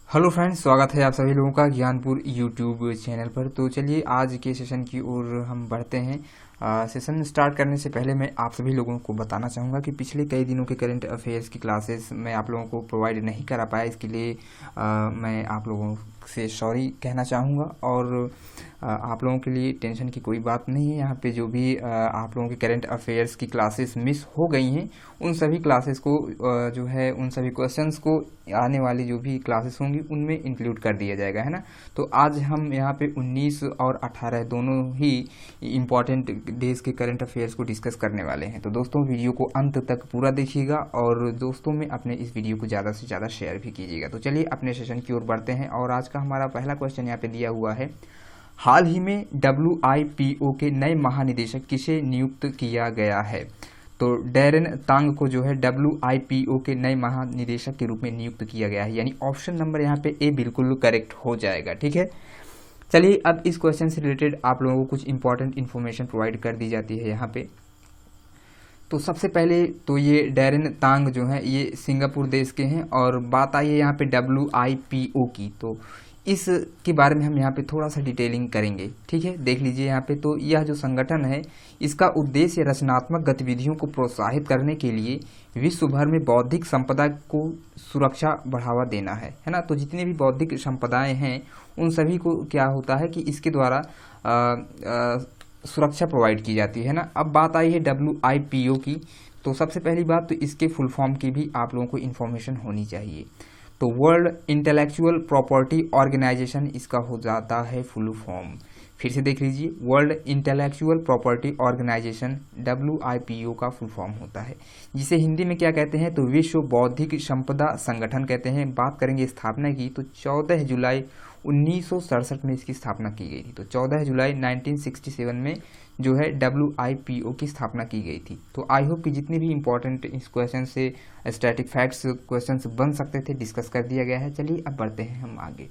Hello friends, स्वागत है आप सभी लोगों का ज्ञानपुर यूट्यूब चैनल पर। तो चलिए आज के सेशन की ओर हम बढ़ते हैं। सेशन स्टार्ट करने से पहले मैं आप सभी लोगों को बताना चाहूँगा कि पिछले कई दिनों के करंट अफेयर्स की क्लासेस मैं आप लोगों को प्रोवाइड नहीं करा पाया। इसके लिए मैं आप लोगों से सॉरी कहना चाहूँगा। और आप लोगों के लिए टेंशन की कोई बात नहीं है। यहाँ पे जो भी आप लोगों के करंट अफेयर्स की क्लासेस मिस हो गई हैं, उन सभी क्लासेस को जो है उन सभी क्वेश्चंस को आने वाली जो भी क्लासेस होंगी उनमें इंक्लूड कर दिया जाएगा, है ना। तो आज हम यहाँ पे 19 और 18 दोनों ही इम्पॉर्टेंट डेज के करंट अफेयर्स को डिस्कस करने वाले हैं। तो दोस्तों वीडियो को अंत तक पूरा देखिएगा और दोस्तों में अपने इस वीडियो को ज़्यादा से ज़्यादा शेयर भी कीजिएगा। तो चलिए अपने सेशन की ओर बढ़ते हैं और आज का हमारा पहला क्वेश्चन यहाँ पे दिया हुआ है। हाल ही में WIPO के नए महानिदेशक किसे नियुक्त किया गया है? तो डैरेन तांग को जो है WIPO के नए महानिदेशक के रूप में नियुक्त किया गया है, यानी ऑप्शन नंबर यहाँ पे ए बिल्कुल करेक्ट हो जाएगा। ठीक है, चलिए अब इस क्वेश्चन से रिलेटेड आप लोगों को कुछ इंपॉर्टेंट इन्फॉर्मेशन प्रोवाइड कर दी जाती है यहाँ पे। तो सबसे पहले तो ये डैरेन तांग जो है ये सिंगापुर देश के हैं। और बात आई है यहाँ पे WIPO की, तो इस के बारे में हम यहाँ पे थोड़ा सा डिटेलिंग करेंगे। ठीक है, देख लीजिए यहाँ पे। तो यह जो संगठन है इसका उद्देश्य रचनात्मक गतिविधियों को प्रोत्साहित करने के लिए विश्व भर में बौद्धिक संपदा को सुरक्षा बढ़ावा देना है ना। तो जितने भी बौद्धिक संपदाएं हैं उन सभी को क्या होता है कि इसके द्वारा सुरक्षा प्रोवाइड की जाती है ना। अब बात आई है WIPO की। तो सबसे पहली बात तो इसके फुल फॉर्म की भी आप लोगों को इन्फॉर्मेशन होनी चाहिए। तो वर्ल्ड इंटेलेक्चुअल प्रॉपर्टी ऑर्गेनाइजेशन इसका हो जाता है फुल फॉर्म। फिर से देख लीजिए, World Intellectual Property Organization WIPO का फुल फॉर्म होता है, जिसे हिंदी में क्या कहते हैं तो विश्व बौद्धिक संपदा संगठन कहते हैं। बात करेंगे स्थापना की, तो 14 जुलाई 1967 में इसकी स्थापना की गई थी। तो 14 जुलाई 1967 में जो है WIPO की स्थापना की गई थी। तो आई होप कि जितने भी इंपॉर्टेंट इस क्वेश्चन से स्टैटिक फैक्ट्स क्वेश्चंस बन सकते थे डिस्कस कर दिया गया है। चलिए अब बढ़ते हैं हम आगे।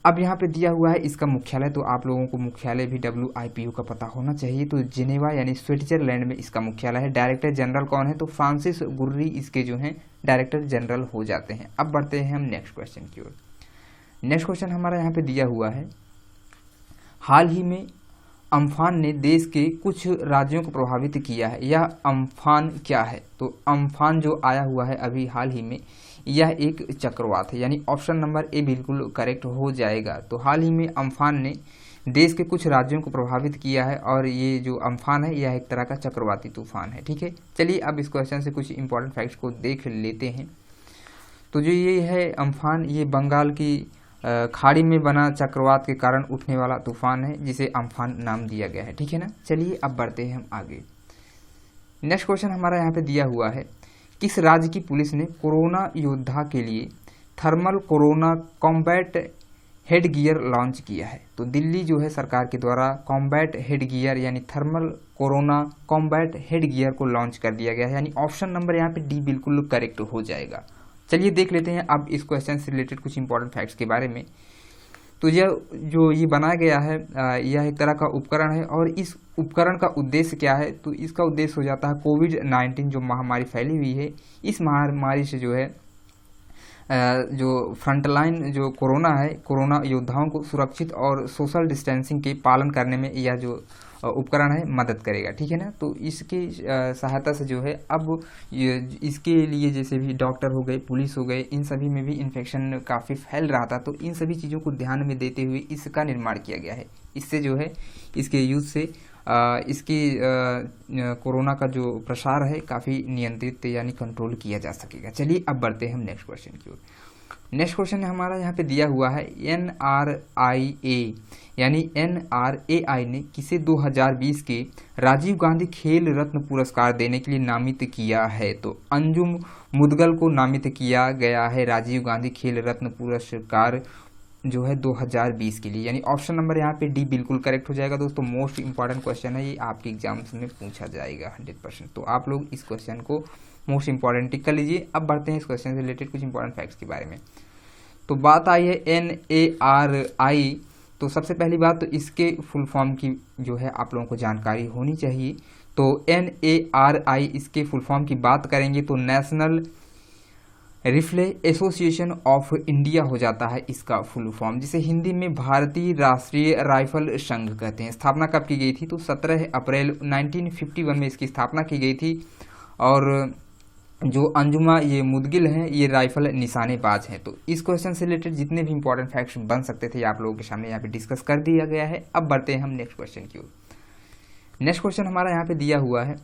अब यहाँ पे दिया हुआ है इसका मुख्यालय। तो आप लोगों को मुख्यालय भी WIPO का पता होना चाहिए। तो जिनेवा यानी स्विट्जरलैंड में इसका मुख्यालय है। डायरेक्टर जनरल कौन है? तो फ्रांसिस गुर्री इसके जो हैं डायरेक्टर जनरल हो जाते हैं। अब बढ़ते हैं हम नेक्स्ट क्वेश्चन की ओर। नेक्स्ट क्वेश्चन हमारा यहाँ पे दिया हुआ है, हाल ही में अम्फान ने देश के कुछ राज्यों को प्रभावित किया है। यह अम्फान क्या है? तो अम्फान जो आया हुआ है अभी हाल ही में, यह एक चक्रवात है, यानी ऑप्शन नंबर ए बिल्कुल करेक्ट हो जाएगा। तो हाल ही में अम्फान ने देश के कुछ राज्यों को प्रभावित किया है और ये जो अम्फान है यह एक तरह का चक्रवाती तूफान है। ठीक है, चलिए अब इस क्वेश्चन से कुछ इंपॉर्टेंट फैक्ट्स को देख लेते हैं। तो जो ये है अम्फान, ये बंगाल की खाड़ी में बना चक्रवात के कारण उठने वाला तूफान है, जिसे अम्फान नाम दिया गया है। ठीक है ना, चलिए अब बढ़ते हैं हम आगे। नेक्स्ट क्वेश्चन हमारा यहाँ पे दिया हुआ है, किस राज्य की पुलिस ने कोरोना योद्धा के लिए thermal corona combat head gear launch किया है? तो दिल्ली जो है सरकार के द्वारा कॉम्बैट हेड गियर यानी thermal corona combat head gear को लॉन्च कर दिया गया है, यानी ऑप्शन नंबर यहाँ पे डी बिल्कुल करेक्ट हो जाएगा। चलिए देख लेते हैं अब इस क्वेश्चन से रिलेटेड कुछ इंपॉर्टेंट फैक्ट्स के बारे में। तो यह जो ये बनाया गया है यह एक तरह का उपकरण है और इस उपकरण का उद्देश्य क्या है? तो इसका उद्देश्य हो जाता है कोविड-19 जो महामारी फैली हुई है, इस महामारी से जो है जो फ्रंटलाइन जो कोरोना है, कोरोना योद्धाओं को सुरक्षित और सोशल डिस्टेंसिंग के पालन करने में यह जो उपकरण है मदद करेगा। ठीक है ना, तो इसकी सहायता से जो है अब इसके लिए जैसे भी डॉक्टर हो गए, पुलिस हो गए, इन सभी में भी इन्फेक्शन काफ़ी फैल रहा था। तो इन सभी चीज़ों को ध्यान में देते हुए इसका निर्माण किया गया है। इससे जो है इसके यूज से इसकी कोरोना का जो प्रसार है काफ़ी नियंत्रित यानी कंट्रोल किया जा सकेगा। चलिए अब बढ़ते हैं हम नेक्स्ट क्वेश्चन की ओर। नेक्स्ट क्वेश्चन हमारा यहाँ पे दिया हुआ है, NRIA यानी NRAI ने किसे 2020 के राजीव गांधी खेल रत्न पुरस्कार देने के लिए नामित किया है? तो अंजुम मुदगल को नामित किया गया है राजीव गांधी खेल रत्न पुरस्कार जो है 2020 के लिए, यानी ऑप्शन नंबर यहाँ पे डी बिल्कुल करेक्ट हो जाएगा। दोस्तों मोस्ट इंपॉर्टेंट क्वेश्चन है, ये आपके एग्जाम्स में पूछा जाएगा 100%। तो आप लोग इस क्वेश्चन को मोस्ट इंपॉर्टेंट टिक कर लीजिए। अब बढ़ते हैं इस क्वेश्चन से रिलेटेड कुछ इंपॉर्टेंट फैक्ट्स के बारे में। तो बात आई है NARI। तो सबसे पहली बात तो इसके फुल फॉर्म की जो है आप लोगों को जानकारी होनी चाहिए। तो NARI इसके फुल फॉर्म की बात करेंगे तो नेशनल रिफ्ले एसोसिएशन ऑफ इंडिया हो जाता है इसका फुल फॉर्म, जिसे हिंदी में भारतीय राष्ट्रीय राइफल संघ कहते हैं। स्थापना कब की गई थी? तो 17 अप्रैल 1951 में इसकी स्थापना की गई थी। और जो अंजुमा ये मुदगिल हैं ये राइफल निशानेबाज हैं। तो इस क्वेश्चन से रिलेटेड जितने भी इंपॉर्टेंट फैक्ट्स बन सकते थे आप लोगों के सामने यहाँ पे डिस्कस कर दिया गया है। अब बढ़ते हैं हम नेक्स्ट क्वेश्चन की ओर। नेक्स्ट क्वेश्चन हमारा यहाँ पे दिया हुआ है,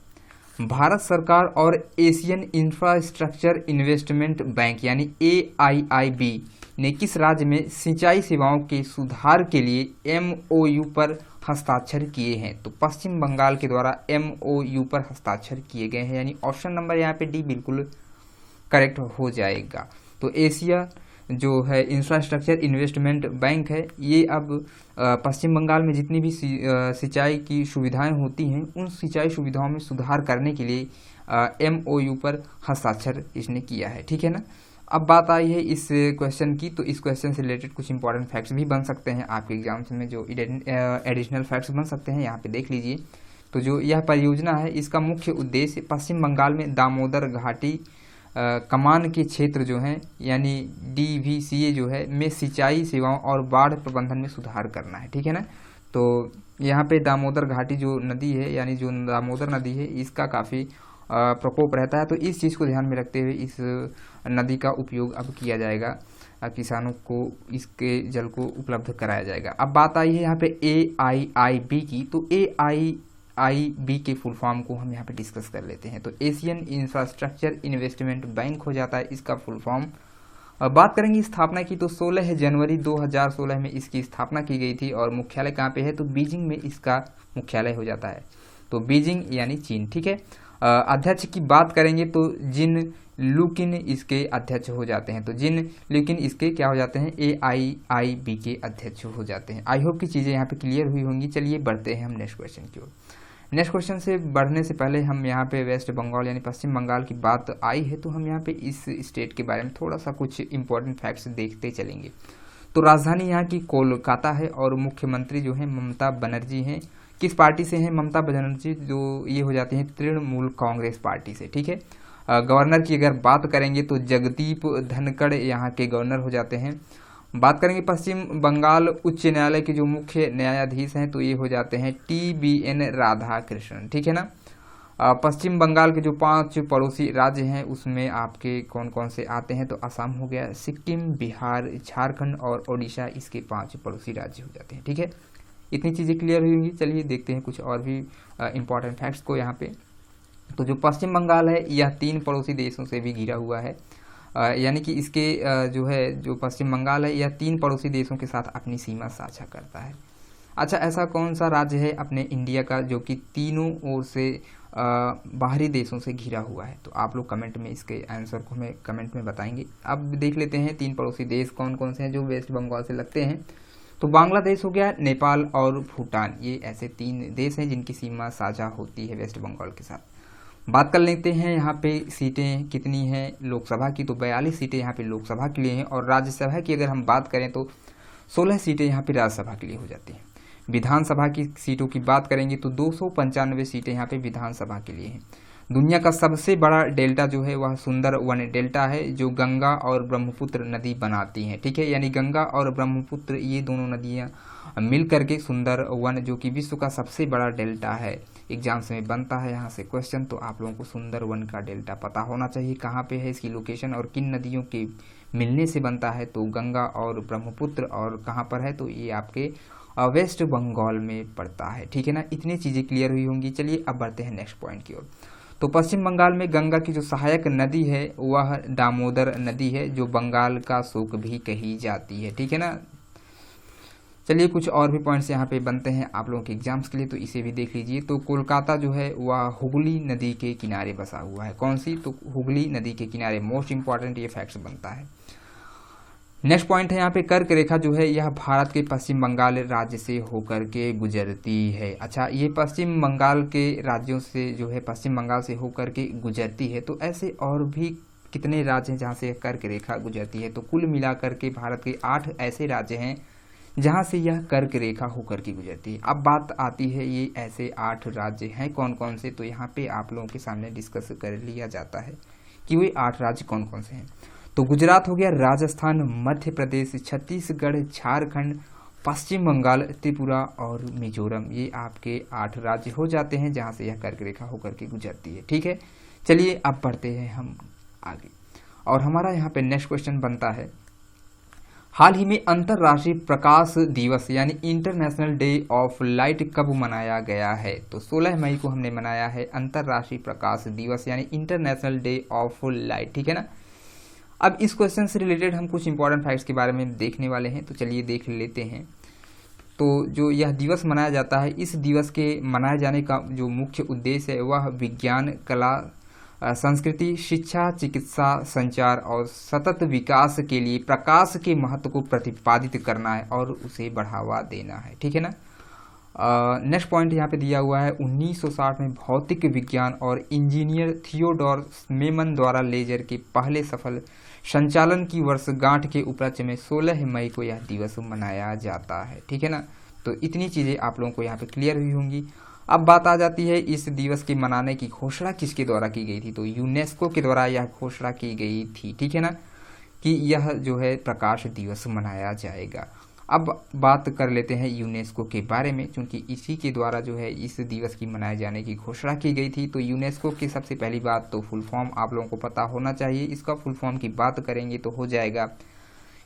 भारत सरकार और एशियन इंफ्रास्ट्रक्चर इन्वेस्टमेंट बैंक यानी AIIB ने किस राज्य में सिंचाई सेवाओं के सुधार के लिए MOU पर हस्ताक्षर किए हैं? तो पश्चिम बंगाल के द्वारा MOU पर हस्ताक्षर किए गए हैं, यानी ऑप्शन नंबर यहाँ पे डी बिल्कुल करेक्ट हो जाएगा। तो एशिया जो है इंफ्रास्ट्रक्चर इन्वेस्टमेंट बैंक है, ये अब पश्चिम बंगाल में जितनी भी सिंचाई की सुविधाएं होती हैं उन सिंचाई सुविधाओं में सुधार करने के लिए MOU पर हस्ताक्षर इसने किया है। ठीक है ना। अब बात आई है इस क्वेश्चन की, तो इस क्वेश्चन से रिलेटेड कुछ इंपॉर्टेंट फैक्ट्स भी बन सकते हैं आपके एग्जाम्स में, जो एडिशनल फैक्ट्स बन सकते हैं, यहाँ पे देख लीजिए। तो जो यह परियोजना है इसका मुख्य उद्देश्य पश्चिम बंगाल में दामोदर घाटी कमान के क्षेत्र जो हैं यानी DVCA जो है में सिंचाई सेवाओं और बाढ़ प्रबंधन में सुधार करना है। ठीक है ना। तो यहाँ पे दामोदर घाटी जो नदी है यानी जो दामोदर नदी है इसका काफ़ी प्रकोप रहता है, तो इस चीज़ को ध्यान में रखते हुए इस नदी का उपयोग अब किया जाएगा, किसानों को इसके जल को उपलब्ध कराया जाएगा। अब बात आई है यहाँ पे AIIB की, तो AIIB के फुल फॉर्म को हम यहाँ पे डिस्कस कर लेते हैं। तो एशियन इंफ्रास्ट्रक्चर इन्वेस्टमेंट बैंक हो जाता है इसका फुल फॉर्म। बात करेंगे स्थापना की, तो 16 जनवरी 2016 में इसकी स्थापना की गई थी और मुख्यालय कहाँ पे है? तो बीजिंग में इसका मुख्यालय हो जाता है। तो बीजिंग यानी चीन। ठीक है। अध्यक्ष की बात करेंगे तो जिन लुकिन इसके अध्यक्ष हो जाते हैं। तो जिन लुकिन इसके क्या हो जाते हैं? AIIB के अध्यक्ष हो जाते हैं। आई होप की चीज़ें यहाँ पे क्लियर हुई होंगी। चलिए बढ़ते हैं हम नेक्स्ट क्वेश्चन की ओर। नेक्स्ट क्वेश्चन से बढ़ने से पहले हम यहाँ पे वेस्ट बंगाल यानी पश्चिम बंगाल की बात आई है, तो हम यहाँ पे इस स्टेट के बारे में थोड़ा सा कुछ इंपॉर्टेंट फैक्ट्स देखते चलेंगे। तो राजधानी यहाँ की कोलकाता है और मुख्यमंत्री जो है ममता बनर्जी हैं। किस पार्टी से हैं ममता बनर्जी? जो ये हो जाती हैं तृणमूल कांग्रेस पार्टी से। ठीक है। गवर्नर की अगर बात करेंगे तो जगदीप धनखड़ यहाँ के गवर्नर हो जाते हैं। बात करेंगे पश्चिम बंगाल उच्च न्यायालय के जो मुख्य न्यायाधीश हैं तो ये हो जाते हैं TBN राधाकृष्णन। ठीक है ना। पश्चिम बंगाल के जो 5 पड़ोसी राज्य हैं उसमें आपके कौन कौन से आते हैं? तो असम हो गया, सिक्किम, बिहार, झारखंड और ओडिशा इसके 5 पड़ोसी राज्य हो जाते हैं। ठीक है। इतनी चीज़ें क्लियर हुई होंगी। चलिए देखते हैं कुछ और भी इंपॉर्टेंट फैक्ट्स को यहाँ पे। तो जो पश्चिम बंगाल है यह 3 पड़ोसी देशों से भी घिरा हुआ है, यानी कि इसके जो है जो पश्चिम बंगाल है यह 3 पड़ोसी देशों के साथ अपनी सीमा साझा करता है। अच्छा, ऐसा कौन सा राज्य है अपने इंडिया का जो कि तीनों ओर से बाहरी देशों से घिरा हुआ है? तो आप लोग कमेंट में इसके आंसर को हमें कमेंट में बताएंगे। अब देख लेते हैं 3 पड़ोसी देश कौन कौन से हैं जो वेस्ट बंगाल से लगते हैं। तो बांग्लादेश हो गया, नेपाल और भूटान, ये ऐसे 3 देश हैं जिनकी सीमा साझा होती है वेस्ट बंगाल के साथ। बात कर लेते हैं यहाँ पे सीटें कितनी हैं लोकसभा की। तो 42 सीटें यहाँ पे लोकसभा के लिए हैं और राज्यसभा की अगर हम बात करें तो 16 सीटें यहाँ पे राज्यसभा के लिए हो जाती हैं। विधानसभा की सीटों की बात करेंगे तो 295 सीटें यहाँ पे विधानसभा के लिए हैं। दुनिया का सबसे बड़ा डेल्टा जो है वह सुंदरवन डेल्टा है जो गंगा और ब्रह्मपुत्र नदी बनाती हैं। ठीक है, यानी गंगा और ब्रह्मपुत्र ये दोनों नदियाँ मिल करके सुंदरवन जो कि विश्व का सबसे बड़ा डेल्टा है, एग्जाम्स में बनता है यहाँ से क्वेश्चन। तो आप लोगों को सुंदरवन का डेल्टा पता होना चाहिए, कहाँ पे है इसकी लोकेशन और किन नदियों के मिलने से बनता है। तो गंगा और ब्रह्मपुत्र और कहाँ पर है? तो ये आपके वेस्ट बंगाल में पड़ता है। ठीक है ना। इतनी चीज़ें क्लियर हुई होंगी। चलिए अब बढ़ते हैं नेक्स्ट पॉइंट की ओर। तो पश्चिम बंगाल में गंगा की जो सहायक नदी है वह दामोदर नदी है जो बंगाल का शोक भी कही जाती है। ठीक है ना। चलिए कुछ और भी पॉइंट्स यहाँ पे बनते हैं आप लोगों के एग्जाम्स के लिए, तो इसे भी देख लीजिए। तो कोलकाता जो है वह हुगली नदी के किनारे बसा हुआ है। कौन सी? तो हुगली नदी के किनारे। मोस्ट इंपॉर्टेंट ये फैक्ट्स बनता है। नेक्स्ट पॉइंट है यहाँ पे कर्क रेखा जो है यह भारत के पश्चिम बंगाल राज्य से होकर के गुजरती है। अच्छा, ये पश्चिम बंगाल के राज्यों से जो है पश्चिम बंगाल से होकर के गुजरती है। तो ऐसे और भी कितने राज्य हैं जहाँ से कर्क रेखा गुजरती है? तो कुल मिलाकर के भारत के 8 ऐसे राज्य हैं जहाँ से यह कर्क रेखा होकर के गुजरती है। अब बात आती है ये ऐसे 8 राज्य हैं कौन कौन से? तो यहाँ पे आप लोगों के सामने डिस्कस कर लिया जाता है कि वे 8 राज्य कौन कौन से हैं। तो गुजरात हो गया, राजस्थान, मध्य प्रदेश, छत्तीसगढ़, झारखंड, पश्चिम बंगाल, त्रिपुरा और मिजोरम। ये आपके 8 राज्य हो जाते हैं जहां से यह कर्क रेखा होकर के गुजरती है। ठीक है, चलिए अब बढ़ते हैं हम आगे। और हमारा यहाँ पे नेक्स्ट क्वेश्चन बनता है, हाल ही में अंतर्राष्ट्रीय प्रकाश दिवस यानी इंटरनेशनल डे ऑफ लाइट कब मनाया गया है? तो 16 मई को हमने मनाया है अंतर्राष्ट्रीय प्रकाश दिवस यानी इंटरनेशनल डे ऑफ लाइट। ठीक है ना। अब इस क्वेश्चन से रिलेटेड हम कुछ इंपॉर्टेंट फैक्ट्स के बारे में देखने वाले हैं, तो चलिए देख लेते हैं। तो जो यह दिवस मनाया जाता है, इस दिवस के मनाए जाने का जो मुख्य उद्देश्य है वह विज्ञान, कला, संस्कृति, शिक्षा, चिकित्सा, संचार और सतत विकास के लिए प्रकाश के महत्व को प्रतिपादित करना है और उसे बढ़ावा देना है। ठीक है ना। नेक्स्ट पॉइंट यहाँ पे दिया हुआ है, 1960 में भौतिक विज्ञान और इंजीनियर थियोडोर मेमन द्वारा लेजर के पहले सफल संचालन की वर्षगांठ के उपलक्ष्य में 16 मई को यह दिवस मनाया जाता है। ठीक है ना। तो इतनी चीज़ें आप लोगों को यहाँ पे क्लियर हुई होंगी। अब बात आ जाती है इस दिवस के मनाने की घोषणा किसके द्वारा की गई थी? तो यूनेस्को के द्वारा यह घोषणा की गई थी। ठीक है ना, कि यह जो है प्रकाश दिवस मनाया जाएगा। अब बात कर लेते हैं यूनेस्को के बारे में, क्योंकि इसी के द्वारा जो है इस दिवस की मनाए जाने की घोषणा की गई थी। तो यूनेस्को की सबसे पहली बात तो फुल फॉर्म आप लोगों को पता होना चाहिए। इसका फुल फॉर्म की बात करेंगे तो हो जाएगा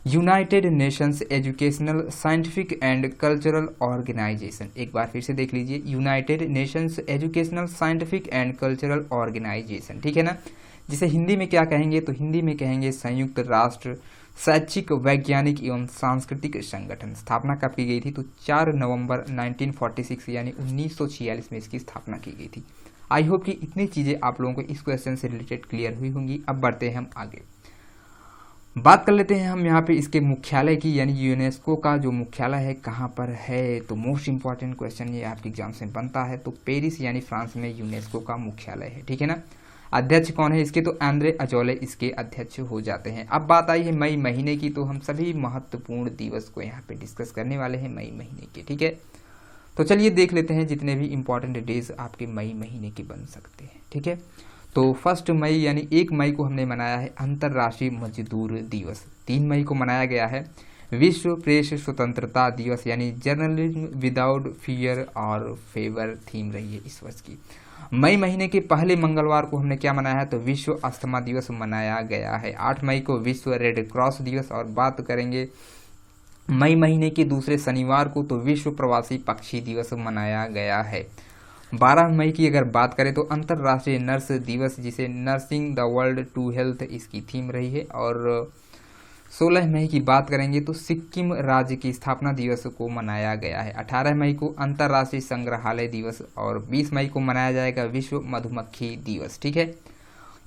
United Nations Educational, Scientific and Cultural Organization. एक बार फिर से देख लीजिए, United Nations Educational, Scientific and Cultural Organization. ठीक है ना, जिसे हिंदी में क्या कहेंगे? तो हिंदी में कहेंगे संयुक्त राष्ट्र शैक्षिक, वैज्ञानिक एवं सांस्कृतिक संगठन। स्थापना कब की गई थी? तो 4 नवंबर 1946 यानी 1946 में इसकी स्थापना की गई थी। आई होप कि इतनी चीज़ें आप लोगों को इस क्वेश्चन से रिलेटेड क्लियर हुई होंगी। अब बढ़ते हैं हम आगे, बात कर लेते हैं हम यहाँ पे इसके मुख्यालय की, यानी यूनेस्को का जो मुख्यालय है कहाँ पर है? तो मोस्ट इंपॉर्टेंट क्वेश्चन ये आपके एग्जाम से बनता है। तो पेरिस यानी फ्रांस में यूनेस्को का मुख्यालय है। ठीक है ना। अध्यक्ष कौन है इसके? तो एंड्रे अजोले इसके अध्यक्ष हो जाते हैं। अब बात आई है मई महीने की, तो हम सभी महत्वपूर्ण दिवस को यहाँ पे डिस्कस करने वाले हैं मई महीने के। ठीक है, तो चलिए देख लेते हैं जितने भी इंपॉर्टेंट डेज आपके मई महीने के बन सकते हैं। ठीक है, तो 1 मई यानी 1 मई को हमने मनाया है अंतर्राष्ट्रीय मजदूर दिवस। 3 मई को मनाया गया है विश्व प्रेस स्वतंत्रता दिवस यानी जर्नलिज्म विदाउट फियर और फेवर थीम रही है इस वर्ष की। मई महीने के पहले मंगलवार को हमने क्या मनाया है? तो विश्व अस्थमा दिवस मनाया गया है। 8 मई को विश्व रेड क्रॉस दिवस। और बात करेंगे मई महीने के दूसरे शनिवार को, तो विश्व प्रवासी पक्षी दिवस मनाया गया है। 12 मई की अगर बात करें तो अंतर्राष्ट्रीय नर्स दिवस, जिसे nursing the world to health इसकी थीम रही है। और 16 मई की बात करेंगे तो सिक्किम राज्य की स्थापना दिवस को मनाया गया है। 18 मई को अंतर्राष्ट्रीय संग्रहालय दिवस और 20 मई को मनाया जाएगा विश्व मधुमक्खी दिवस। ठीक है,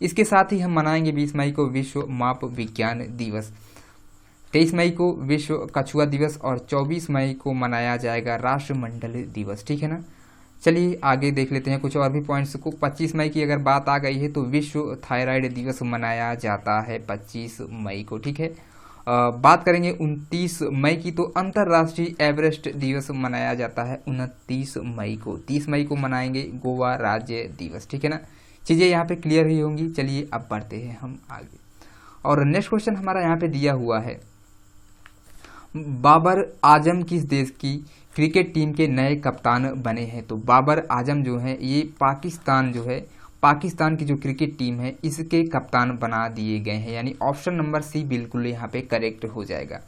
इसके साथ ही हम मनाएंगे 20 मई को विश्व माप विज्ञान दिवस, 23 मई को विश्व कछुआ दिवस और 24 मई को मनाया जाएगा राष्ट्रमंडल दिवस। ठीक है ना। चलिए आगे देख लेते हैं कुछ और भी पॉइंट्स को। 25 मई की अगर बात आ गई है तो विश्व थायराइड दिवस मनाया जाता है 25 मई को। ठीक है, बात करेंगे 29 मई की, तो अंतर्राष्ट्रीय एवरेस्ट दिवस मनाया जाता है 29 मई को। 30 मई को मनाएंगे गोवा राज्य दिवस। ठीक है ना, चीज़ें यहाँ पे क्लियर ही होंगी। चलिए अब बढ़ते हैं हम आगे, और नेक्स्ट क्वेश्चन हमारा यहाँ पे दिया हुआ है, बाबर आजम किस देश की क्रिकेट टीम के नए कप्तान बने हैं? तो बाबर आजम जो है ये पाकिस्तान की जो क्रिकेट टीम है इसके कप्तान बना दिए गए हैं, यानी ऑप्शन नंबर सी बिल्कुल यहाँ पे करेक्ट हो जाएगा।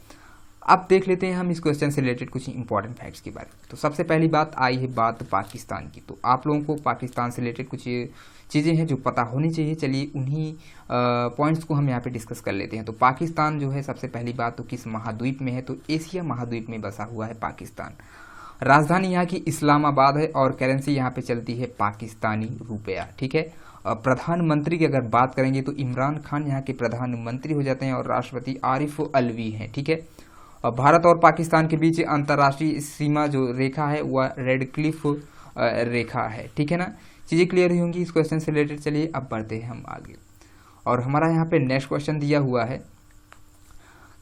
अब देख लेते हैं हम इस क्वेश्चन से रिलेटेड कुछ इंपॉर्टेंट फैक्ट्स के बारे में। तो सबसे पहली बात आई है बात पाकिस्तान की, तो आप लोगों को पाकिस्तान से रिलेटेड कुछ चीज़ें हैं जो पता होनी चाहिए। चलिए उन्हीं पॉइंट्स को हम यहाँ पे डिस्कस कर लेते हैं। तो पाकिस्तान जो है सबसे पहली बात तो किस महाद्वीप में है? तो एशिया महाद्वीप में बसा हुआ है पाकिस्तान। राजधानी यहाँ की इस्लामाबाद है और करेंसी यहाँ पे चलती है पाकिस्तानी रुपया। ठीक है, प्रधानमंत्री की अगर बात करेंगे तो इमरान खान यहाँ के प्रधानमंत्री हो जाते हैं और राष्ट्रपति आरिफ अलवी हैं। ठीक है, भारत और पाकिस्तान के बीच अंतर्राष्ट्रीय सीमा जो रेखा है वह रेड क्लिफ रेखा है। ठीक है ना, चीज़ें क्लियर ही होंगी इस क्वेश्चन से रिलेटेड। चलिए अब बढ़ते हैं हम आगे, और हमारा यहाँ पे नेक्स्ट क्वेश्चन दिया हुआ है,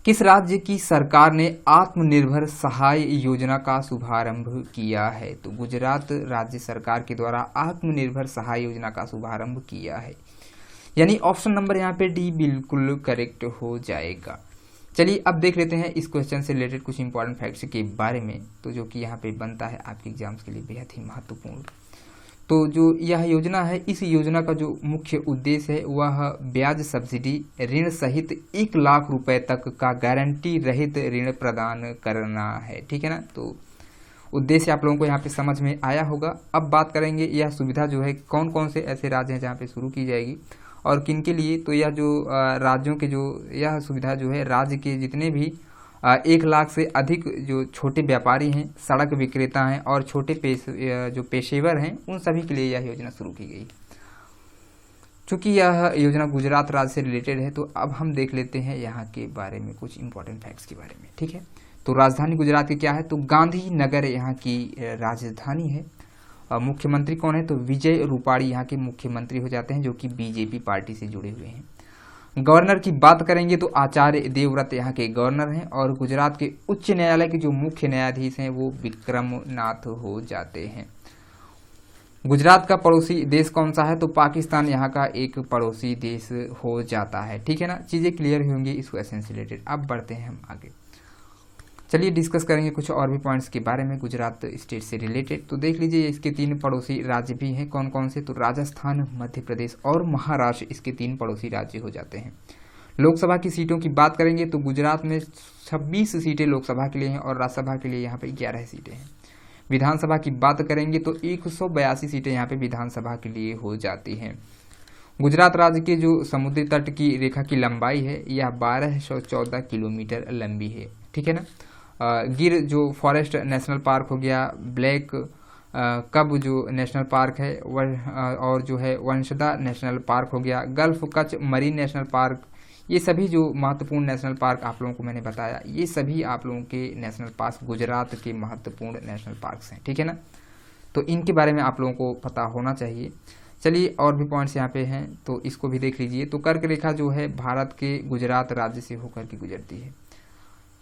किस राज्य की सरकार ने आत्मनिर्भर सहाय योजना का शुभारंभ किया है? तो गुजरात राज्य सरकार के द्वारा आत्मनिर्भर सहाय योजना का शुभारंभ किया है। यानी ऑप्शन नंबर यहाँ पे डी बिल्कुल करेक्ट हो जाएगा। चलिए अब देख लेते हैं इस क्वेश्चन से रिलेटेड कुछ इंपॉर्टेंट फैक्ट्स के बारे में, तो जो कि यहाँ पे बनता है आपके एग्जाम्स के लिए बेहद ही महत्वपूर्ण। तो जो यह योजना है, इस योजना का जो मुख्य उद्देश्य है वह ब्याज सब्सिडी ऋण सहित 1 लाख रुपए तक का गारंटी रहित ऋण प्रदान करना है। ठीक है ना, तो उद्देश्य आप लोगों को यहाँ पे समझ में आया होगा। अब बात करेंगे यह सुविधा जो है कौन कौन से ऐसे राज्य हैं जहाँ पे शुरू की जाएगी और किन के लिए। तो यह जो राज्यों के जो यह सुविधा जो है राज्य के जितने भी 1 लाख से अधिक जो छोटे व्यापारी हैं, सड़क विक्रेता हैं और छोटे जो पेशेवर हैं, उन सभी के लिए यह योजना शुरू की गई। चूँकि यह योजना गुजरात राज्य से रिलेटेड है, तो अब हम देख लेते हैं यहाँ के बारे में कुछ इंपॉर्टेंट फैक्ट्स के बारे में। ठीक है, तो राजधानी गुजरात की क्या है, तो गांधीनगर यहाँ की राजधानी है। मुख्यमंत्री कौन है, तो विजय रूपाणी यहाँ के मुख्यमंत्री हो जाते हैं, जो कि बीजेपी पार्टी से जुड़े हुए हैं। गवर्नर की बात करेंगे तो आचार्य देवव्रत यहाँ के गवर्नर हैं और गुजरात के उच्च न्यायालय के जो मुख्य न्यायाधीश हैं वो विक्रम नाथ हो जाते हैं। गुजरात का पड़ोसी देश कौन सा है, तो पाकिस्तान यहाँ का एक पड़ोसी देश हो जाता है। ठीक है ना, चीज़ें क्लियर होंगी इस क्वेश्चन से रिलेटेड। अब बढ़ते हैं हम आगे, चलिए डिस्कस करेंगे कुछ और भी पॉइंट्स के बारे में गुजरात स्टेट से रिलेटेड। तो देख लीजिए इसके 3 पड़ोसी राज्य भी हैं, कौन कौन से, तो राजस्थान, मध्य प्रदेश और महाराष्ट्र इसके 3 पड़ोसी राज्य हो जाते हैं। लोकसभा की सीटों की बात करेंगे तो गुजरात में 26 सीटें लोकसभा के लिए हैं और राज्यसभा के लिए यहाँ पे 11 सीटें हैं। विधानसभा की बात करेंगे तो 182 सीटें यहाँ पे विधानसभा के लिए हो जाती हैं। गुजरात राज्य के जो समुद्री तट की रेखा की लंबाई है यह 1214 किलोमीटर लंबी है। ठीक है ना, गिर जो फॉरेस्ट नेशनल पार्क हो गया, ब्लैक कब जो नेशनल पार्क है वह, और जो है वंशदा नेशनल पार्क हो गया, gulf Kutch marine national park, ये सभी जो महत्वपूर्ण नेशनल पार्क आप लोगों को मैंने बताया, ये सभी आप लोगों के नेशनल पार्क गुजरात के महत्वपूर्ण नेशनल पार्क्स हैं। ठीक है ना, तो इनके बारे में आप लोगों को पता होना चाहिए। चलिए और भी पॉइंट्स यहाँ पे हैं, तो इसको भी देख लीजिए। तो कर्क रेखा जो है भारत के गुजरात राज्य से होकर के गुजरती है।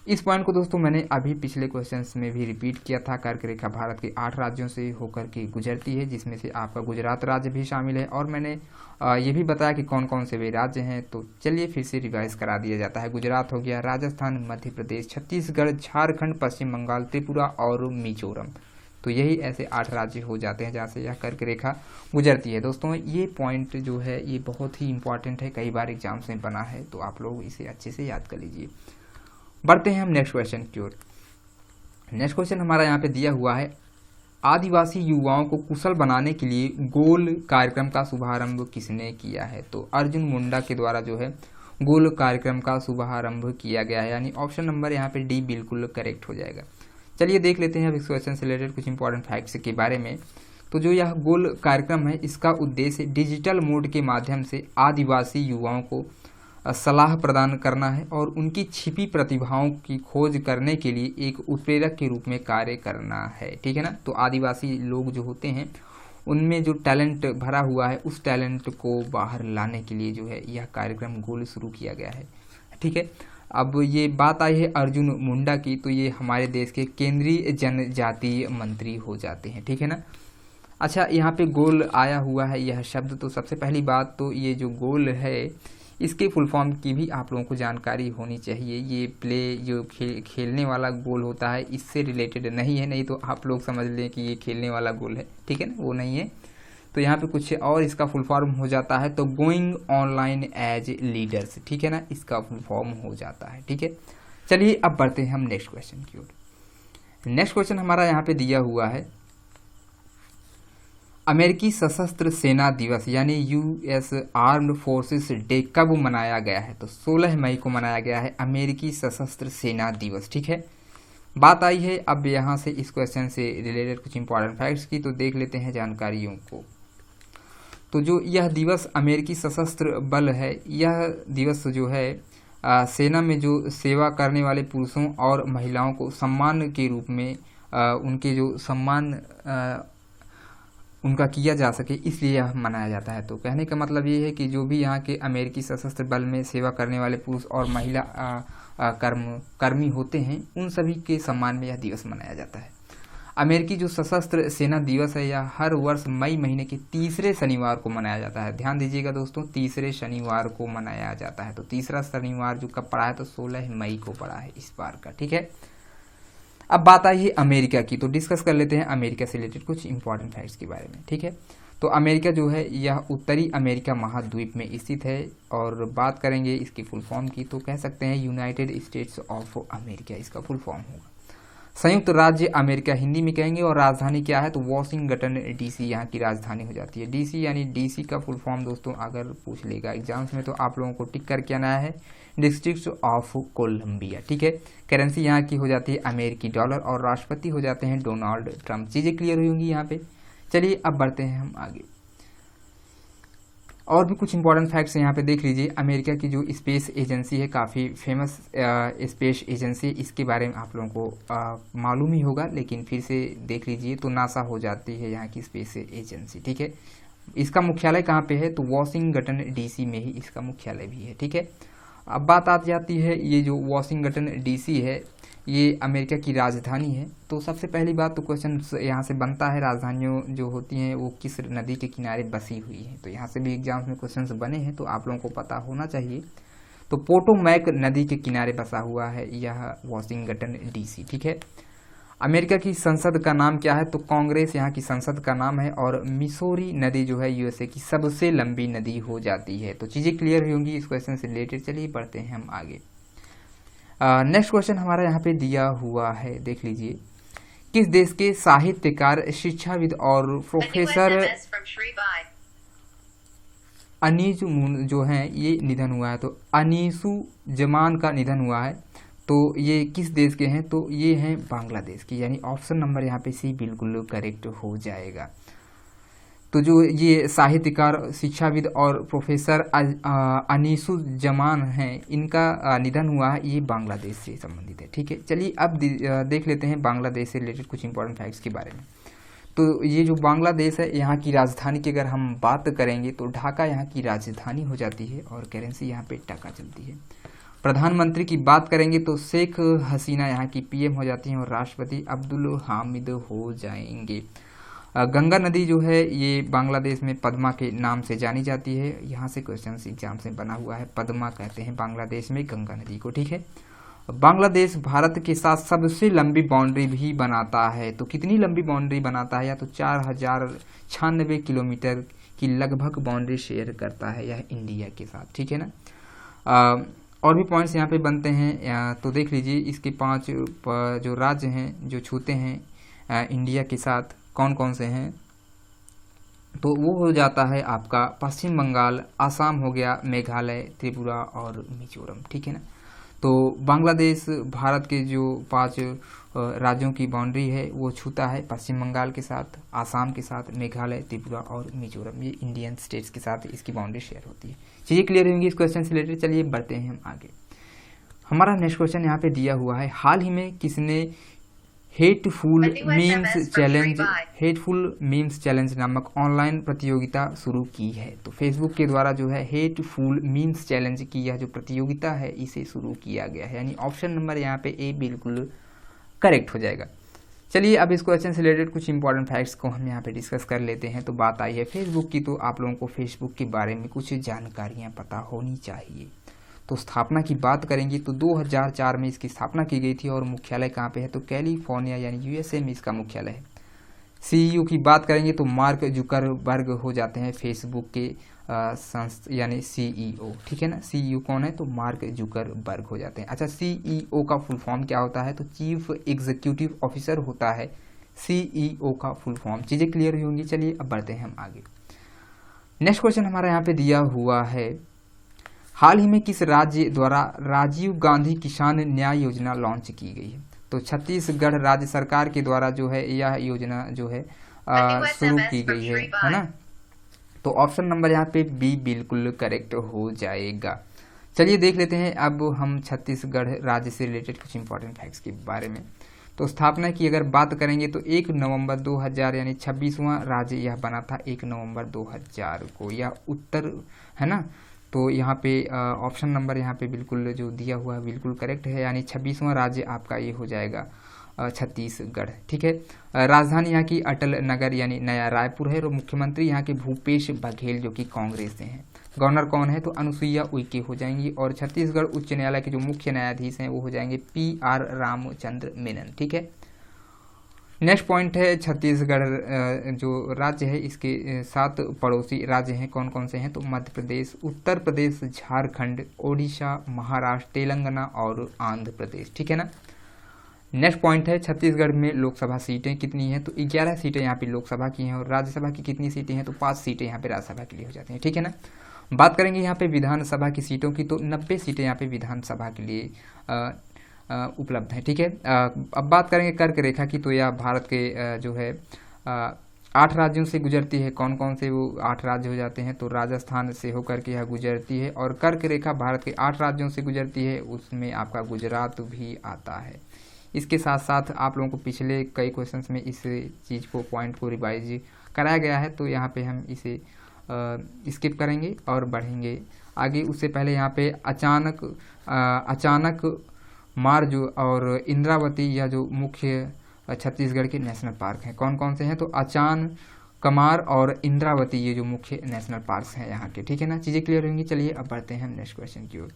इस पॉइंट को दोस्तों मैंने अभी पिछले क्वेश्चंस में भी रिपीट किया था। कर्क रेखा भारत के 8 राज्यों से होकर के गुजरती है, जिसमें से आपका गुजरात राज्य भी शामिल है और मैंने ये भी बताया कि कौन कौन से वे राज्य हैं। तो चलिए फिर से रिवाइज करा दिया जाता है। गुजरात हो गया, राजस्थान, मध्य प्रदेश, छत्तीसगढ़, झारखंड, पश्चिम बंगाल, त्रिपुरा और मिजोरम। तो यही ऐसे 8 राज्य हो जाते हैं जहाँ से यह कर्क रेखा गुजरती है। दोस्तों ये पॉइंट जो है ये बहुत ही इंपॉर्टेंट है, कई बार एग्जाम्स में बना है, तो आप लोग इसे अच्छे से याद कर लीजिए। बढ़ते हैं हम नेक्स्ट क्वेश्चन की ओर। नेक्स्ट क्वेश्चन हमारा यहाँ पे दिया हुआ है, आदिवासी युवाओं को कुशल बनाने के लिए गोल कार्यक्रम का शुभारंभ किसने किया है, तो अर्जुन मुंडा के द्वारा जो है गोल कार्यक्रम का शुभारंभ किया गया है, यानी ऑप्शन नंबर यहाँ पे डी बिल्कुल करेक्ट हो जाएगा। चलिए देख लेते हैं अब इस क्वेश्चन से रिलेटेड कुछ इंपॉर्टेंट फैक्ट्स के बारे में। तो जो यह गोल कार्यक्रम है इसका उद्देश्य डिजिटल मोड के माध्यम से आदिवासी युवाओं को सलाह प्रदान करना है और उनकी छिपी प्रतिभाओं की खोज करने के लिए एक उत्प्रेरक के रूप में कार्य करना है। ठीक है ना, तो आदिवासी लोग जो होते हैं उनमें जो टैलेंट भरा हुआ है उस टैलेंट को बाहर लाने के लिए जो है यह कार्यक्रम गोल शुरू किया गया है। ठीक है, अब ये बात आई है अर्जुन मुंडा की, तो ये हमारे देश के केंद्रीय जनजातीय मंत्री हो जाते हैं। ठीक है ना, अच्छा यहाँ पे गोल आया हुआ है यह शब्द, तो सबसे पहली बात तो ये जो गोल है इसके फुल फॉर्म की भी आप लोगों को जानकारी होनी चाहिए। ये प्ले जो खेलने वाला गोल होता है इससे रिलेटेड नहीं है, नहीं तो आप लोग समझ लें कि ये खेलने वाला गोल है। ठीक है ना, वो नहीं है। तो यहाँ पे कुछ और इसका फुल फॉर्म हो जाता है, तो गोइंग ऑनलाइन एज लीडर्स। ठीक है ना, इसका फुल फॉर्म हो जाता है। ठीक है, चलिए अब बढ़ते हैं हम नेक्स्ट क्वेश्चन की ओर। नेक्स्ट क्वेश्चन हमारा यहाँ पे दिया हुआ है, अमेरिकी सशस्त्र सेना दिवस यानी यूएस आर्म्ड फोर्सेस डे कब मनाया गया है, तो 16 मई को मनाया गया है अमेरिकी सशस्त्र सेना दिवस। ठीक है, बात आई है अब यहाँ से इस क्वेश्चन से रिलेटेड कुछ इंपॉर्टेंट फैक्ट्स की, तो देख लेते हैं जानकारियों को। तो जो यह दिवस अमेरिकी सशस्त्र बल है, यह दिवस जो है सेना में जो सेवा करने वाले पुरुषों और महिलाओं को सम्मान के रूप में उनके जो सम्मान उनका किया जा सके, इसलिए यह मनाया जाता है। तो कहने का मतलब ये है कि जो भी यहाँ के अमेरिकी सशस्त्र बल में सेवा करने वाले पुरुष और महिला कर्मी होते हैं उन सभी के सम्मान में यह दिवस मनाया जाता है। अमेरिकी जो सशस्त्र सेना दिवस है यह हर वर्ष मई महीने के तीसरे शनिवार को मनाया जाता है। ध्यान दीजिएगा दोस्तों, तीसरे शनिवार को मनाया जाता है। तो तीसरा शनिवार जो कब पड़ा है तो 16 मई को पड़ा है इस बार का, ठीक है। अब बात आई है अमेरिका की, तो डिस्कस कर लेते हैं अमेरिका से रिलेटेड कुछ इंपॉर्टेंट फैक्ट्स के बारे में, ठीक है। तो अमेरिका जो है यह उत्तरी अमेरिका महाद्वीप में स्थित है, और बात करेंगे इसकी फुल फॉर्म की तो कह सकते हैं यूनाइटेड स्टेट्स ऑफ अमेरिका इसका फुल फॉर्म होगा। संयुक्त राज्य अमेरिका हिंदी में कहेंगे, और राजधानी क्या है तो वॉशिंगटन डीसी यहाँ की राजधानी हो जाती है। डीसी यानी डीसी का फुल फॉर्म दोस्तों अगर पूछ लेगा एग्जाम्स में तो आप लोगों को टिक करके आना है डिस्ट्रिक्ट ऑफ कोलंबिया, ठीक है। करेंसी यहाँ की हो जाती है अमेरिकी डॉलर, और राष्ट्रपति हो जाते हैं डोनाल्ड ट्रंप। चीज़ें क्लियर हुई होंगी यहाँ पे। चलिए अब बढ़ते हैं हम आगे, और भी कुछ इंपॉर्टेंट फैक्ट्स यहाँ पे देख लीजिए। अमेरिका की जो स्पेस एजेंसी है काफ़ी फेमस स्पेस एजेंसी, इसके बारे में आप लोगों को मालूम ही होगा, लेकिन फिर से देख लीजिए तो नासा हो जाती है यहाँ की स्पेस एजेंसी, ठीक है। इसका मुख्यालय कहाँ पे है तो वॉशिंगटन डीसी में ही इसका मुख्यालय भी है, ठीक है। अब बात आ जाती है ये जो वॉशिंगटन डीसी है ये अमेरिका की राजधानी है। तो सबसे पहली बात तो क्वेश्चन यहाँ से बनता है, राजधानियों जो होती हैं वो किस नदी के किनारे बसी हुई हैं। तो यहाँ से भी एग्जाम्स में क्वेश्चंस बने हैं तो आप लोगों को पता होना चाहिए। तो पोटोमैक नदी के किनारे बसा हुआ है यह वॉशिंगटन डीसी, ठीक है। अमेरिका की संसद का नाम क्या है तो कांग्रेस यहाँ की संसद का नाम है, और मिसौरी नदी जो है यूएसए की सबसे लंबी नदी हो जाती है। तो चीज़ें क्लियर हुई होंगी इस क्वेश्चन से रिलेटेड। चलिए बढ़ते हैं हम आगे। नेक्स्ट क्वेश्चन हमारा यहाँ पे दिया हुआ है, देख लीजिए। किस देश के साहित्यकार, शिक्षाविद और प्रोफेसर अनीसु जो हैं ये निधन हुआ है। तो अनीसु जमान का निधन हुआ है। तो ये किस देश के हैं तो ये हैं बांग्लादेश की, यानी ऑप्शन नंबर यहाँ पे सी बिल्कुल करेक्ट हो जाएगा। तो जो ये साहित्यकार, शिक्षाविद और प्रोफेसर अनीसु जमान हैं इनका निधन हुआ है, ये बांग्लादेश से संबंधित है, ठीक है। चलिए अब देख लेते हैं बांग्लादेश से रिलेटेड कुछ इंपॉर्टेंट फैक्ट्स के बारे में। तो ये जो बांग्लादेश है यहाँ की राजधानी की अगर हम बात करेंगे तो ढाका यहाँ की राजधानी हो जाती है, और करेंसी यहाँ पे टका चलती है। प्रधानमंत्री की बात करेंगे तो शेख हसीना यहाँ की पीएम हो जाती हैं, और राष्ट्रपति अब्दुल हामिद हो जाएंगे। गंगा नदी जो है ये बांग्लादेश में पद्मा के नाम से जानी जाती है। यहाँ से क्वेश्चन एग्जाम से बना हुआ है, पद्मा कहते हैं बांग्लादेश में गंगा नदी को, ठीक है। बांग्लादेश भारत के साथ सबसे लंबी बाउंड्री भी बनाता है। तो कितनी लंबी बाउंड्री बनाता है, या तो 4096 किलोमीटर की लगभग बाउंड्री शेयर करता है यह इंडिया के साथ, ठीक है ना। और भी पॉइंट्स यहाँ पे बनते हैं, तो देख लीजिए इसके 5 जो राज्य हैं जो छूते हैं इंडिया के साथ कौन कौन से हैं, तो वो हो जाता है आपका पश्चिम बंगाल, आसाम हो गया, मेघालय, त्रिपुरा और मिजोरम, ठीक है ना। तो बांग्लादेश भारत के जो 5 राज्यों की बाउंड्री है वो छूता है पश्चिम बंगाल के साथ, आसाम के साथ, मेघालय, त्रिपुरा और मिजोरम, ये इंडियन स्टेट्स के साथ इसकी बाउंड्री शेयर होती है। चीज़ें क्लियर होंगी इस क्वेश्चन से रिलेटेड। चलिए बढ़ते हैं हम आगे। हमारा नेक्स्ट क्वेश्चन यहाँ पे दिया हुआ है, हाल ही में किसने हेटफुल मीम्स चैलेंज नामक ऑनलाइन प्रतियोगिता शुरू की है। तो फेसबुक के द्वारा जो है हेटफुल मीम्स चैलेंज की यह जो प्रतियोगिता है इसे शुरू किया गया है, यानी ऑप्शन नंबर यहाँ पे ए बिल्कुल करेक्ट हो जाएगा। चलिए अब इस क्वेश्चन से रिलेटेड कुछ इंपॉर्टेंट फैक्ट्स को हम यहाँ पे डिस्कस कर लेते हैं। तो बात आई है फेसबुक की, तो आप लोगों को फेसबुक के बारे में कुछ जानकारियाँ पता होनी चाहिए। तो स्थापना की बात करेंगे तो 2004 में इसकी स्थापना की गई थी, और मुख्यालय कहाँ पे है तो कैलिफोर्निया यानी यूएसए में इसका मुख्यालय है। सीईओ की बात करेंगे तो मार्क जुकरबर्ग हो जाते हैं फेसबुक के यानी सीईओ, ठीक है ना। सीईओ कौन है तो मार्क जुकरबर्ग हो जाते हैं। अच्छा, सीईओ का फुल फॉर्म क्या होता है तो चीफ एग्जीक्यूटिव ऑफिसर होता है सीईओ का फुल फॉर्म। चीज़ें क्लियर हुई होंगी। चलिए अब बढ़ते हैं हम आगे। नेक्स्ट क्वेश्चन हमारा यहाँ पे दिया हुआ है, हाल ही में किस राज्य द्वारा राजीव गांधी किसान न्याय योजना लॉन्च की गई है। तो छत्तीसगढ़ राज्य सरकार के द्वारा जो है यह योजना जो है शुरू की गई है ना। तो ऑप्शन नंबर यहाँ पे बी बिल्कुल करेक्ट हो जाएगा। चलिए देख लेते हैं अब हम छत्तीसगढ़ राज्य से रिलेटेड कुछ इंपॉर्टेंट फैक्ट्स के बारे में। तो स्थापना की अगर बात करेंगे तो 1 नवंबर 2000 यानी 26वां राज्य यह बना था 1 नवंबर 2000 को, यह उत्तर है ना। तो यहाँ पे ऑप्शन नंबर यहाँ पे बिल्कुल जो दिया हुआ है बिल्कुल करेक्ट है, यानी 26वां राज्य आपका ये हो जाएगा छत्तीसगढ़। ठीक है। राजधानी यहाँ की अटल नगर यानी नया रायपुर है और मुख्यमंत्री यहाँ के भूपेश बघेल जो कि कांग्रेस से हैं। गवर्नर कौन है तो अनुसुईया उइके हो जाएंगी और छत्तीसगढ़ उच्च न्यायालय के जो मुख्य न्यायाधीश हैं वो हो जाएंगे PR रामचंद्र मेनन। ठीक है। नेक्स्ट पॉइंट है छत्तीसगढ़ जो राज्य है इसके 7 पड़ोसी राज्य हैं, कौन कौन से हैं तो मध्य प्रदेश, उत्तर प्रदेश, झारखंड, ओडिशा, महाराष्ट्र, तेलंगाना और आंध्र प्रदेश। ठीक है ना। नेक्स्ट पॉइंट है छत्तीसगढ़ में लोकसभा सीटें कितनी हैं तो 11 सीटें यहाँ पे लोकसभा की हैं और राज्यसभा की कितनी सीटें हैं तो 5 सीटें यहाँ पे राज्यसभा के लिए हो जाती हैं। ठीक है ना। बात करेंगे यहाँ पे विधानसभा की सीटों की तो 90 सीटें यहाँ पे विधानसभा के लिए उपलब्ध है। ठीक है। अब बात करेंगे कर्क रेखा की तो यह भारत के जो है 8 राज्यों से गुजरती है। कौन कौन से वो 8 राज्य हो जाते हैं तो राजस्थान से होकर के यह गुजरती है और कर्क रेखा भारत के 8 राज्यों से गुजरती है, उसमें आपका गुजरात भी आता है। इसके साथ साथ आप लोगों को पिछले कई क्वेश्चंस में इस चीज़ को पॉइंट को रिवाइज कराया गया है तो यहाँ पे हम इसे स्किप करेंगे और बढ़ेंगे आगे। उससे पहले यहाँ पे अचानक मार जो और इंद्रावती या जो मुख्य छत्तीसगढ़ के नेशनल पार्क हैं, कौन कौन से हैं तो अचान कमार और इंद्रावती ये जो मुख्य नेशनल पार्क्स हैं यहाँ के। ठीक है ना। चीज़ें क्लियर होंगी। चलिए अब बढ़ते हैं हम नेक्स्ट क्वेश्चन की ओर।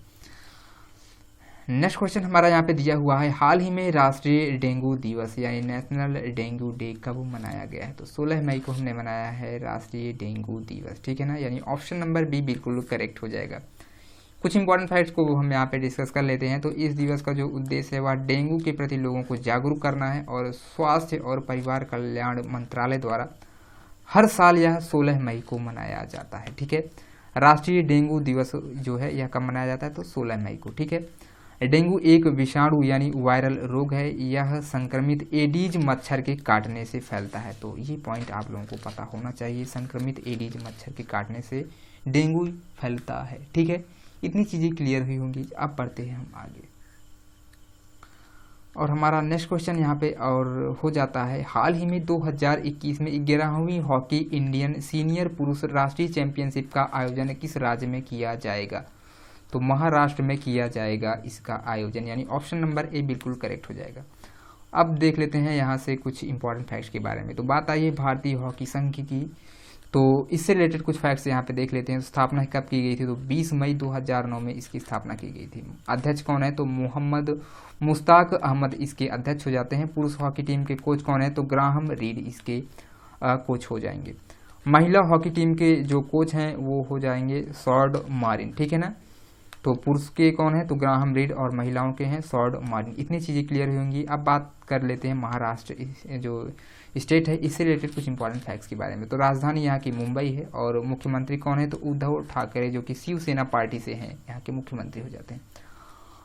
नेक्स्ट क्वेश्चन हमारा यहाँ पे दिया हुआ है, हाल ही में राष्ट्रीय डेंगू दिवस यानी नेशनल डेंगू डे कब मनाया गया है तो 16 मई को हमने मनाया है राष्ट्रीय डेंगू दिवस। ठीक है ना। यानी ऑप्शन नंबर बी बिल्कुल करेक्ट हो जाएगा। कुछ इंपॉर्टेंट फैक्ट्स को हम यहाँ पे डिस्कस कर लेते हैं तो इस दिवस का जो उद्देश्य है वह डेंगू के प्रति लोगों को जागरूक करना है और स्वास्थ्य और परिवार कल्याण मंत्रालय द्वारा हर साल यह 16 मई को मनाया जाता है। ठीक है। राष्ट्रीय डेंगू दिवस जो है यह कब मनाया जाता है तो 16 मई को। ठीक है। डेंगू एक विषाणु यानी वायरल रोग है, यह संक्रमित एडीज मच्छर के काटने से फैलता है तो ये पॉइंट आप लोगों को पता होना चाहिए। संक्रमित एडीज मच्छर के काटने से डेंगू फैलता है। ठीक है। इतनी चीज़ें क्लियर हुई होंगी। अब बढ़ते हैं हम आगे और हमारा नेक्स्ट क्वेश्चन यहाँ पे और हो जाता है, हाल ही में 2021 में 11वीं हॉकी इंडियन सीनियर पुरुष राष्ट्रीय चैंपियनशिप का आयोजन किस राज्य में किया जाएगा तो महाराष्ट्र में किया जाएगा इसका आयोजन, यानी ऑप्शन नंबर ए बिल्कुल करेक्ट हो जाएगा। अब देख लेते हैं यहाँ से कुछ इंपॉर्टेंट फैक्ट्स के बारे में। तो बात आई है भारतीय हॉकी संघ की, तो इससे रिलेटेड कुछ फैक्ट्स यहाँ पे देख लेते हैं। स्थापना कब की गई थी तो 20 मई 2009 में इसकी स्थापना की गई थी। अध्यक्ष कौन है तो मोहम्मद मुश्ताक अहमद इसके अध्यक्ष हो जाते हैं। पुरुष हॉकी टीम के कोच कौन है तो ग्राहम रीड इसके कोच हो जाएंगे। महिला हॉकी टीम के जो कोच हैं वो हो जाएंगे सॉर्ड मारिन। ठीक है ना। तो पुरुष के कौन है तो ग्राहम रीड और महिलाओं के हैं सॉर्ड मार्टिन। इतनी चीज़ें क्लियर होंगी। अब बात कर लेते हैं महाराष्ट्र जो स्टेट है इससे रिलेटेड कुछ इंपॉर्टेंट फैक्ट्स के बारे में। तो राजधानी यहाँ की मुंबई है और मुख्यमंत्री कौन है तो उद्धव ठाकरे जो कि शिवसेना पार्टी से हैं यहाँ के मुख्यमंत्री हो जाते हैं।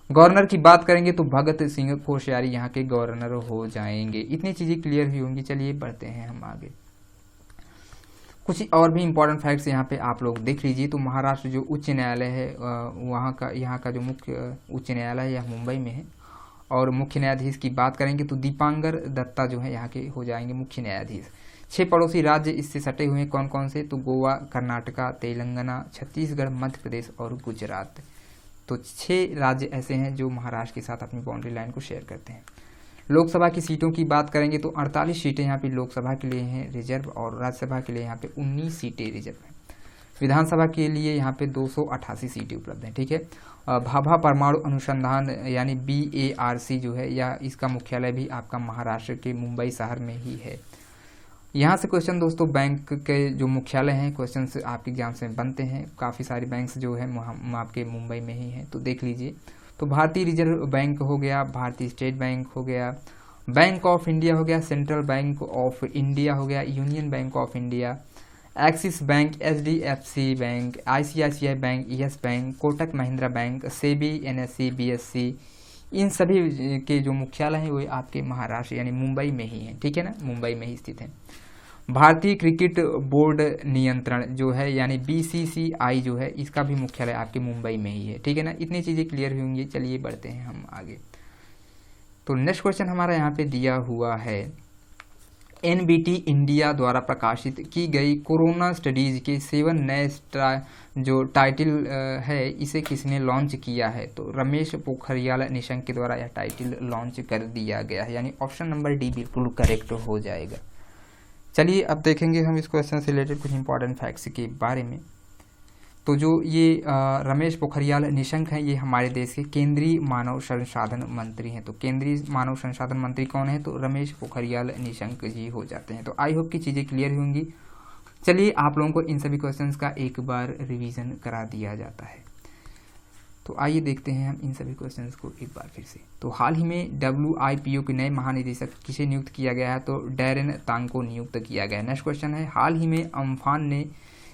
गवर्नर की बात करेंगे तो भगत सिंह कोश्यारी यहाँ के गवर्नर हो जाएंगे। इतनी चीज़ें क्लियर हुई होंगी। चलिए बढ़ते हैं हम आगे। कुछ और भी इम्पोर्टेंट फैक्ट्स यहाँ पे आप लोग देख लीजिए। तो महाराष्ट्र जो उच्च न्यायालय है यहाँ का जो मुख्य उच्च न्यायालय है यह मुंबई में है और मुख्य न्यायाधीश की बात करेंगे तो दीपांकर दत्ता जो है यहाँ के हो जाएंगे मुख्य न्यायाधीश। 6 पड़ोसी राज्य इससे सटे हुए हैं, कौन कौन से तो गोवा, कर्नाटका, तेलंगाना, छत्तीसगढ़, मध्य प्रदेश और गुजरात। तो 6 राज्य ऐसे हैं जो महाराष्ट्र के साथ अपनी बाउंड्री लाइन को शेयर करते हैं। लोकसभा की सीटों की बात करेंगे तो 48 सीटें यहाँ पे लोकसभा के लिए हैं रिजर्व और राज्यसभा के लिए यहाँ पे 19 सीटें रिजर्व हैं। विधानसभा के लिए यहाँ पे 288 सीटें उपलब्ध हैं। ठीक है। भाभा परमाणु अनुसंधान यानी BARC जो है या इसका मुख्यालय भी आपका महाराष्ट्र के मुंबई शहर में ही है। यहाँ से क्वेश्चन दोस्तों बैंक के जो मुख्यालय हैं क्वेश्चन आपके एग्जाम में बनते हैं। काफ़ी सारे बैंक्स जो है आपके मुंबई में ही हैं तो देख लीजिए। तो भारतीय रिजर्व बैंक हो गया, भारतीय स्टेट बैंक हो गया, बैंक ऑफ इंडिया हो गया, सेंट्रल बैंक ऑफ इंडिया हो गया, union bank of India, axis bank, HDFC bank, ICICI bank, yes bank, Kotak Mahindra bank, SEBI, NSE, BSE, इन सभी के जो मुख्यालय हैं वो आपके महाराष्ट्र यानी मुंबई में ही हैं। ठीक है ना। मुंबई में ही स्थित हैं। भारतीय क्रिकेट बोर्ड नियंत्रण जो है यानी BCCI जो है इसका भी मुख्यालय आपके मुंबई में ही है। ठीक है ना। इतनी चीज़ें क्लियर होंगी। चलिए बढ़ते हैं हम आगे। तो नेक्स्ट क्वेश्चन हमारा यहाँ पे दिया हुआ है, एनबीटी इंडिया द्वारा प्रकाशित की गई कोरोना स्टडीज के 7 नए जो टाइटल है इसे किसने लॉन्च किया है? तो रमेश पोखरियाल निशंक के द्वारा यह टाइटल लॉन्च कर दिया गया है, यानी ऑप्शन नंबर डी बिल्कुल करेक्ट हो जाएगा। चलिए अब देखेंगे हम इस क्वेश्चन से रिलेटेड कुछ इंपॉर्टेंट फैक्ट्स के बारे में। तो जो ये रमेश पोखरियाल निशंक हैं, ये हमारे देश के केंद्रीय मानव संसाधन मंत्री हैं। तो केंद्रीय मानव संसाधन मंत्री कौन है? तो रमेश पोखरियाल निशंक जी हो जाते हैं। तो आई होप कि चीज़ें क्लियर होंगी। चलिए आप लोगों को इन सभी क्वेश्चंस का एक बार रिवीजन करा दिया जाता है। तो आइए देखते हैं हम इन सभी क्वेश्चंस को एक बार फिर से। तो हाल ही में WIPO के नए महानिदेशक किसे नियुक्त किया गया है? तो डैरेन तांग को नियुक्त किया गया है। नेक्स्ट क्वेश्चन है, हाल ही में अम्फान ने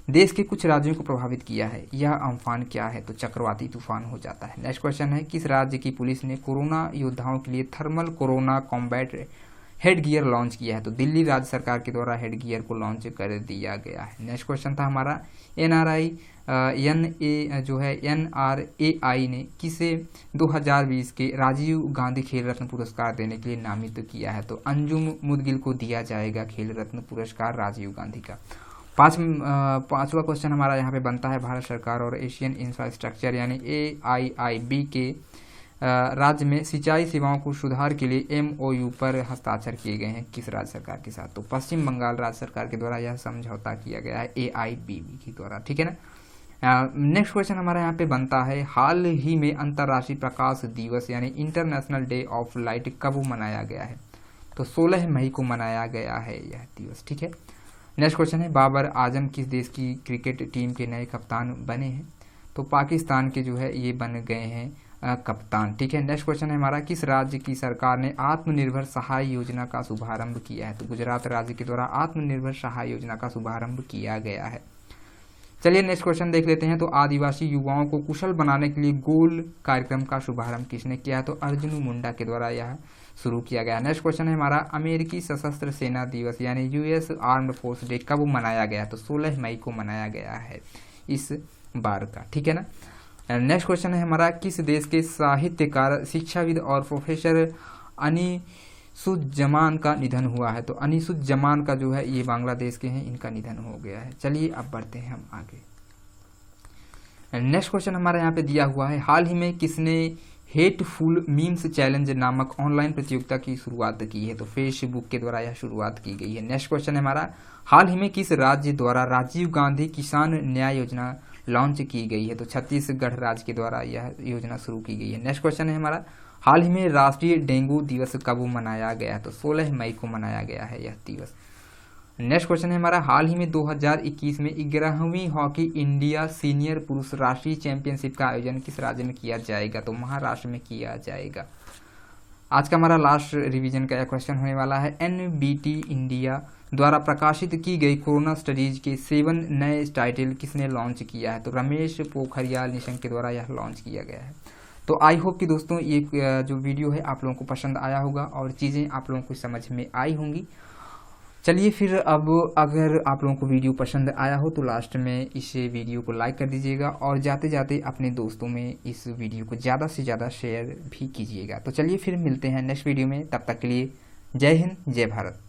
देश के कुछ राज्यों को प्रभावित किया है, यह अम्फान क्या है? तो चक्रवाती तूफान हो जाता है। नेक्स्ट क्वेश्चन है, किस राज्य की पुलिस ने कोरोना योद्धाओं के लिए thermal corona combat head gear launch किया है? तो दिल्ली राज्य सरकार के द्वारा हेड गियर को लॉन्च कर दिया गया है। नेक्स्ट क्वेश्चन था हमारा, NRAI ने किसे 2020 के राजीव गांधी खेल रत्न पुरस्कार देने के लिए नामित किया है? तो अंजुम मुदगिल को दिया जाएगा खेल रत्न पुरस्कार राजीव गांधी का। पांचवा क्वेश्चन हमारा यहाँ पे बनता है, भारत सरकार और एशियन इंफ्रास्ट्रक्चर यानी AIIB के राज्य में सिंचाई सेवाओं को सुधार के लिए MOU पर हस्ताक्षर किए गए हैं, किस राज्य सरकार के साथ? तो पश्चिम बंगाल राज्य सरकार के द्वारा यह समझौता किया गया है AIIB के द्वारा, ठीक है ना। नेक्स्ट क्वेश्चन हमारा यहाँ पे बनता है, हाल ही में अंतर्राष्ट्रीय प्रकाश दिवस यानी इंटरनेशनल डे ऑफ लाइट कब मनाया गया है? तो 16 मई को मनाया गया है यह दिवस, ठीक है। नेक्स्ट क्वेश्चन है, बाबर आजम किस देश की क्रिकेट टीम के नए कप्तान बने हैं? तो पाकिस्तान के जो है ये बन गए हैं कप्तान, ठीक है। नेक्स्ट क्वेश्चन है हमारा, किस राज्य की सरकार ने आत्मनिर्भर सहाय योजना का शुभारंभ किया है? तो गुजरात राज्य के द्वारा आत्मनिर्भर सहाय योजना का शुभारंभ किया गया है। चलिए नेक्स्ट क्वेश्चन देख लेते हैं। तो आदिवासी युवाओं को कुशल बनाने के लिए गोल कार्यक्रम का शुभारंभ किसने किया है? तो अर्जुन मुंडा के द्वारा यह शुरू किया गया। नेक्स्ट क्वेश्चन है हमारा, अमेरिकी सशस्त्र सेना दिवस यानी US आर्म्ड फोर्स डे कब मनाया गया? तो 16 मई को मनाया गया है इस बार का, ठीक है ना। नेक्स्ट क्वेश्चन है हमारा, किस देश के साहित्यकार, शिक्षाविद और प्रोफेसर अनीसुज्जमान का निधन हुआ है? तो अनीसुज्जमान का जो है ये बांग्लादेश के हैं, इनका निधन हो गया है। चलिए अब बढ़ते हैं हम आगे। नेक्स्ट क्वेश्चन हमारा यहाँ पे दिया हुआ है, हाल ही में किसने हेटफुल मीम्स चैलेंज नामक ऑनलाइन प्रतियोगिता की शुरुआत की है? तो फेसबुक के द्वारा यह शुरुआत की गई है। नेक्स्ट क्वेश्चन है हमारा, हाल ही में किस राज्य द्वारा राजीव गांधी किसान न्याय योजना लॉन्च की गई है? तो छत्तीसगढ़ राज्य के द्वारा यह योजना शुरू की गई है। नेक्स्ट क्वेश्चन है हमारा, हाल ही में राष्ट्रीय डेंगू दिवस कब मनाया गया है? तो 16 मई को मनाया गया है यह दिवस। नेक्स्ट क्वेश्चन है हमारा, हाल ही में 2021 में 11वीं हॉकी इंडिया सीनियर पुरुष राष्ट्रीय चैंपियनशिप का आयोजन किस राज्य में किया जाएगा? तो महाराष्ट्र में किया जाएगा। आज का हमारा लास्ट रिवीजन का क्वेश्चन होने वाला है, NBT इंडिया द्वारा प्रकाशित की गई कोरोना स्टडीज के 7 नए टाइटल किसने लॉन्च किया है? तो रमेश पोखरियाल निशंक के द्वारा यह लॉन्च किया गया है। तो आई होप कि दोस्तों ये जो वीडियो है आप लोगों को पसंद आया होगा और चीज़ें आप लोगों को समझ में आई होंगी। चलिए फिर अब अगर आप लोगों को वीडियो पसंद आया हो तो लास्ट में इस वीडियो को लाइक कर दीजिएगा और जाते जाते अपने दोस्तों में इस वीडियो को ज़्यादा से ज़्यादा शेयर भी कीजिएगा। तो चलिए फिर मिलते हैं नेक्स्ट वीडियो में, तब तक के लिए जय हिंद जय भारत।